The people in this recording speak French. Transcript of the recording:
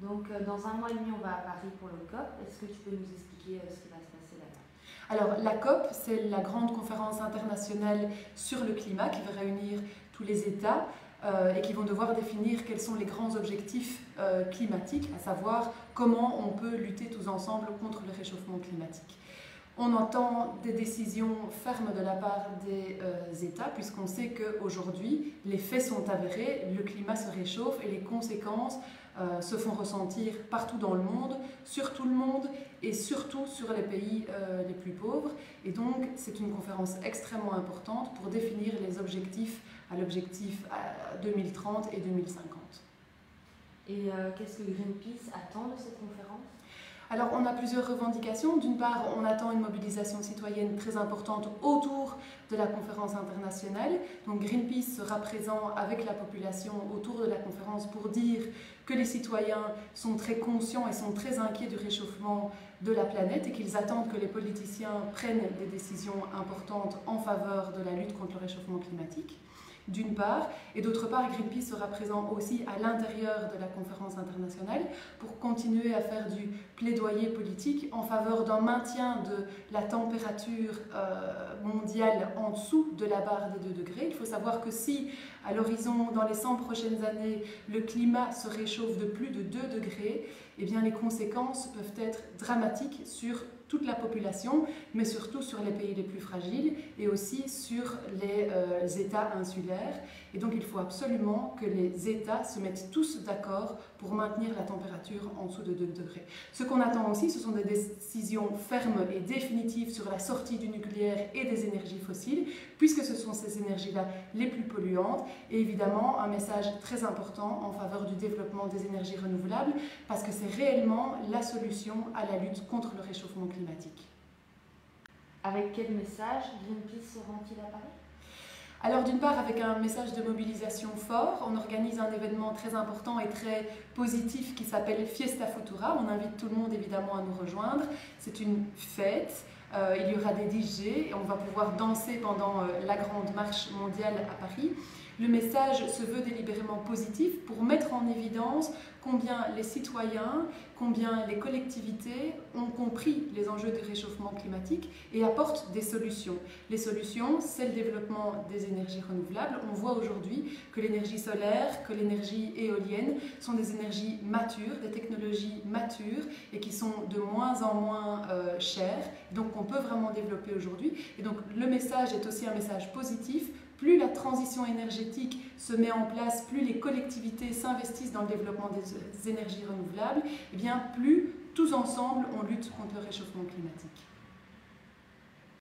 Donc, dans un mois et demi, on va à Paris pour le COP. Est-ce que tu peux nous expliquer ce qui va se passer là-bas? Alors, la COP, c'est la grande conférence internationale sur le climat qui va réunir tous les États et qui vont devoir définir quels sont les grands objectifs climatiques, à savoir comment on peut lutter tous ensemble contre le réchauffement climatique. On entend des décisions fermes de la part des États, puisqu'on sait qu'aujourd'hui, les faits sont avérés, le climat se réchauffe et les conséquences se font ressentir partout dans le monde, sur tout le monde et surtout sur les pays les plus pauvres. Et donc, c'est une conférence extrêmement importante pour définir les objectifs à l'objectif 2030 et 2050. Et qu'est-ce que Greenpeace attend de cette conférence? Alors, on a plusieurs revendications. D'une part, on attend une mobilisation citoyenne très importante autour de la conférence internationale. Donc, Greenpeace sera présent avec la population autour de la conférence pour dire que les citoyens sont très conscients et sont très inquiets du réchauffement de la planète et qu'ils attendent que les politiciens prennent des décisions importantes en faveur de la lutte contre le réchauffement climatique. D'une part, et d'autre part, Greenpeace sera présent aussi à l'intérieur de la conférence internationale pour continuer à faire du plaidoyer politique en faveur d'un maintien de la température mondiale en dessous de la barre des 2 degrés. Il faut savoir que si, à l'horizon, dans les 100 prochaines années, le climat se réchauffe de plus de 2 degrés, eh bien, les conséquences peuvent être dramatiques sur toute la population, mais surtout sur les pays les plus fragiles et aussi sur les États insulaires. Et donc il faut absolument que les États se mettent tous d'accord pour maintenir la température en dessous de 2 degrés. Ce qu'on attend aussi, ce sont des décisions fermes et définitives sur la sortie du nucléaire et des énergies fossiles, puisque ce sont ces énergies-là les plus polluantes, et évidemment un message très important en faveur du développement des énergies renouvelables, parce que c'est réellement la solution à la lutte contre le réchauffement climatique. Avec quel message Greenpeace se rend-il à Paris? Alors d'une part avec un message de mobilisation fort, on organise un événement très important et très positif qui s'appelle Fiesta Futura. On invite tout le monde évidemment à nous rejoindre. C'est une fête, il y aura des DJ et on va pouvoir danser pendant la grande marche mondiale à Paris. Le message se veut délibérément positif pour mettre en évidence combien les citoyens, combien les collectivités ont compris les enjeux du réchauffement climatique et apportent des solutions. Les solutions, c'est le développement des énergies renouvelables. On voit aujourd'hui que l'énergie solaire, que l'énergie éolienne sont des énergies matures, des technologies matures et qui sont de moins en moins chères, donc qu'on peut vraiment développer aujourd'hui. Et donc le message est aussi un message positif. Plus la transition énergétique se met en place, plus les collectivités s'investissent dans le développement des énergies renouvelables, et bien plus tous ensemble on lutte contre le réchauffement climatique.